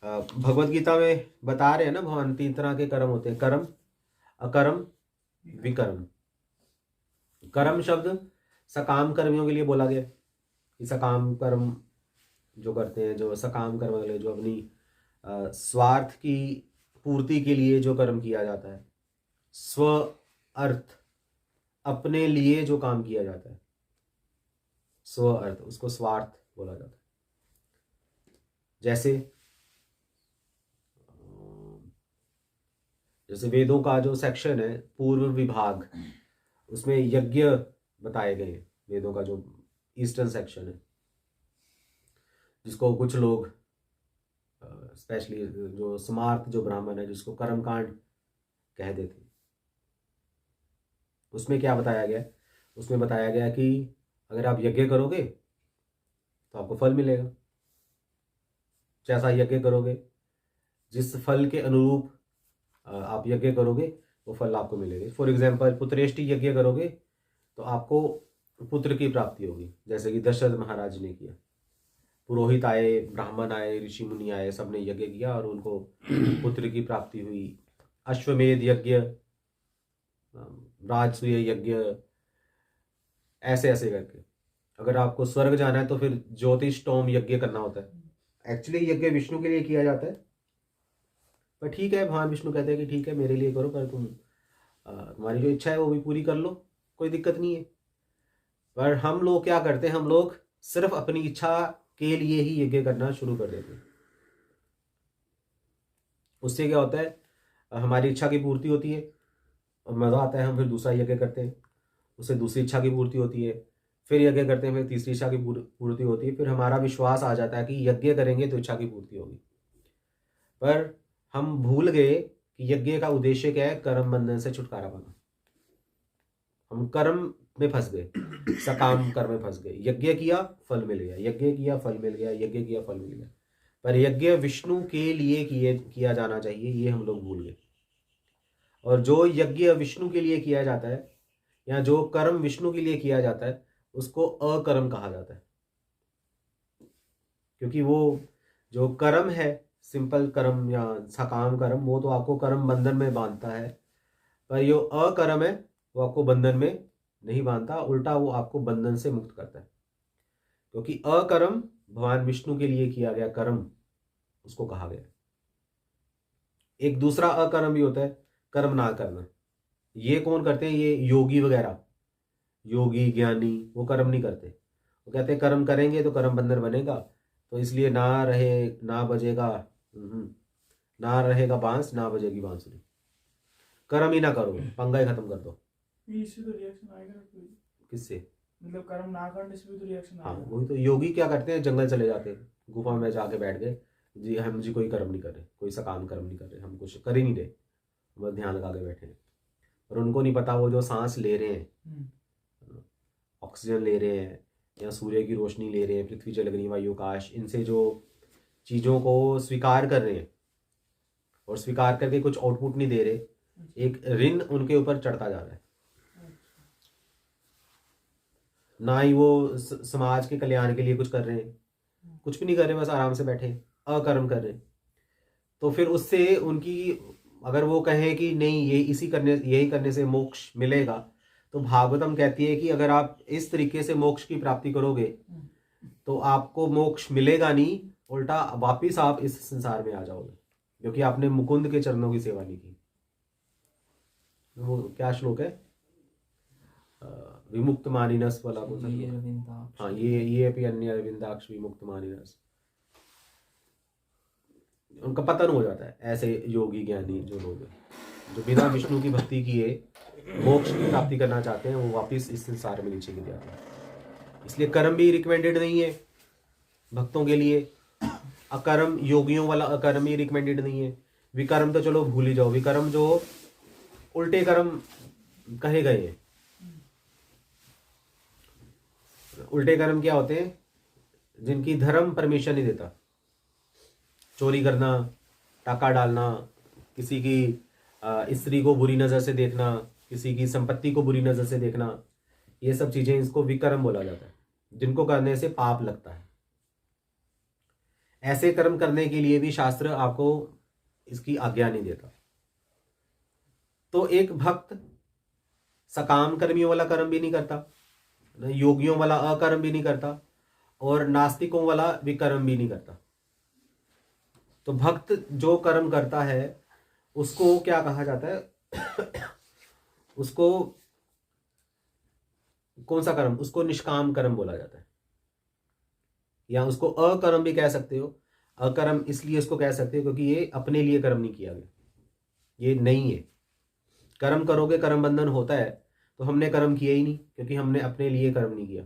भगवत गीता में बता रहे हैं ना भगवान, 3 तरह के कर्म होते हैं, कर्म, अकर्म, विकर्म। कर्म शब्द सकाम कर्मियों के लिए बोला गया कि सकाम कर्म जो करते हैं, जो सकाम कर्म वाले, जो अपनी स्वार्थ की पूर्ति के लिए जो कर्म किया जाता है, स्व अर्थ, अपने लिए जो काम किया जाता है, स्व अर्थ, उसको स्वार्थ बोला जाता है। जैसे जैसे वेदों का जो सेक्शन है पूर्व विभाग, उसमें यज्ञ बताए गए हैं। वेदों का जो ईस्टर्न सेक्शन है, जिसको कुछ लोग स्पेशली जो स्मार्त जो ब्राह्मण है, जिसको कर्मकांड कह देते हैं, उसमें क्या बताया गया? उसमें बताया गया कि अगर आप यज्ञ करोगे तो आपको फल मिलेगा। जैसा यज्ञ करोगे, जिस फल के अनुरूप आप यज्ञ करोगे, वो फल आपको मिलेगा। फॉर एग्जाम्पल, पुत्रेष्टि यज्ञ करोगे तो आपको पुत्र की प्राप्ति होगी, जैसे कि दशरथ महाराज ने किया। पुरोहित आए, ब्राह्मण आए, ऋषि मुनि आए, सबने यज्ञ किया और उनको पुत्र की प्राप्ति हुई। अश्वमेध यज्ञ, राजसूय यज्ञ, ऐसे ऐसे करके। अगर आपको स्वर्ग जाना है तो फिर ज्योतिषोम यज्ञ करना होता है। एक्चुअली यज्ञ विष्णु के लिए किया जाता है, पर ठीक है, भगवान विष्णु कहते हैं कि ठीक है मेरे लिए करो, पर तुम्हारी जो इच्छा है वो भी पूरी कर लो, कोई दिक्कत नहीं है। पर हम लोग क्या करते हैं? हम लोग सिर्फ अपनी इच्छा के लिए ही यज्ञ करना शुरू कर देते हैं। उससे क्या होता है? हमारी इच्छा की पूर्ति होती है और मज़ा आता है, हम फिर दूसरा यज्ञ करते हैं, उससे दूसरी इच्छा की पूर्ति होती है, फिर यज्ञ करते हैं, फिर तीसरी इच्छा की पूर्ति होती है, फिर हमारा विश्वास आ जाता है कि यज्ञ करेंगे तो इच्छा की पूर्ति होगी। पर हम भूल गए कि यज्ञ का उद्देश्य क्या है? कर्म बंधन से छुटकारा पाना। हम कर्म में फंस गए, सकाम कर्म में फंस गए। यज्ञ किया, फल मिल गया, यज्ञ किया, फल मिल गया, यज्ञ किया, फल मिल गया। पर यज्ञ विष्णु के लिए किया जाना चाहिए, ये हम लोग भूल गए। और जो यज्ञ विष्णु के लिए किया जाता है, या जो कर्म विष्णु के लिए किया जाता है, उसको अकर्म कहा जाता है। क्योंकि वो जो कर्म है, सिंपल कर्म या सकाम कर्म, वो तो आपको कर्म बंधन में बांधता है। पर जो अकर्म है वो आपको बंधन में नहीं बांधता, उल्टा वो आपको बंधन से मुक्त करता है। क्योंकि अकर्म भगवान विष्णु के लिए किया गया कर्म, उसको कहा गया। एक दूसरा अकर्म भी होता है, कर्म ना करना। ये कौन करते हैं? ये योगी वगैरह, योगी ज्ञानी, वो कर्म नहीं करते। वो कहते हैं कर्म करेंगे तो कर्म बंधन बनेगा, तो इसलिए ना रहे, ना बजेगा, ना रहेगा बांस, ना बजेगी बांसुरी। कर्म ही ना करो, पंगा ही खत्म कर दो। इससे तो रिएक्शन आएगा कोई? किससे? मतलब कर्म ना करने से भी तो रिएक्शन हाँ, आएगा। वही तो। योगी क्या करते हैं? जंगल चले जाते हैं, गुफा में जाके बैठ गए, जी हम जी कोई कर्म नहीं कर रहे, कोई सकाम कर्म नहीं कर रहे, हम कुछ कर ही नहीं रहे, बस ध्यान लगा के बैठे हैं। और उनको नहीं पता वो जो सांस ले रहे हैं, ऑक्सीजन ले रहे हैं, या सूर्य की रोशनी ले रहे हैं, पृथ्वी जल अग्नि वायु आकाश, इनसे जो चीज़ों को स्वीकार कर रहे हैं और स्वीकार करके कुछ आउटपुट नहीं दे रहे, एक ऋण उनके ऊपर चढ़ता जा रहा है। ना ही वो समाज के कल्याण के लिए कुछ कर रहे हैं, कुछ भी नहीं कर रहे, बस आराम से बैठे अकर्म कर रहे हैं। तो फिर उससे उनकी, अगर वो कहें कि नहीं ये यही करने से मोक्ष मिलेगा, तो भागवतम कहती है कि अगर आप इस तरीके से मोक्ष की प्राप्ति करोगे तो आपको मोक्ष मिलेगा नहीं, उल्टा वापिस आप इस संसार में आ जाओगे, क्योंकि आपने मुकुंद के चरणों की सेवा नहीं की। वो क्या श्लोक है? विमुक्त मानिनस वाला कौन सा? हाँ, ये अपनी अन्य अरविंदाक्ष विमुक्त मानिनस। उनका पतन हो जाता है। ऐसे योगी ज्ञानी जो लोग हैं, जो बिना विष्णु की भक्ति किए मोक्ष की प्राप्ति करना चाहते हैं, वो वापिस इस संसार में नीचे गिर जाते हैं। इसलिए कर्म भी रिकमेंडेड नहीं है भक्तों के लिए। अकर्म, योगियों वाला अकर्म ही रिकमेंडेड नहीं है। विकर्म तो चलो भूल ही जाओ, विकर्म जो उल्टे कर्म कहे गए हैं। उल्टे कर्म क्या होते हैं? जिनकी धर्म परमिशन नहीं देता। चोरी करना, टाका डालना, किसी की स्त्री को बुरी नज़र से देखना, किसी की संपत्ति को बुरी नज़र से देखना, ये सब चीज़ें, इसको विकर्म बोला जाता है, जिनको करने से पाप लगता है। ऐसे कर्म करने के लिए भी शास्त्र आपको इसकी आज्ञा नहीं देता। तो एक भक्त सकाम कर्मियों वाला कर्म भी नहीं करता, योगियों वाला अकर्म भी नहीं करता, और नास्तिकों वाला विकर्म भी नहीं करता। तो भक्त जो कर्म करता है उसको क्या कहा जाता है? उसको कौन सा कर्म? उसको निष्काम कर्म बोला जाता है, या उसको अकर्म भी कह सकते हो। अकर्म इसलिए इसको कह सकते हो क्योंकि ये अपने लिए कर्म नहीं किया गया, ये नहीं है। कर्म करोगे कर्म बंधन होता है, तो हमने कर्म किया ही नहीं क्योंकि हमने अपने लिए कर्म नहीं किया।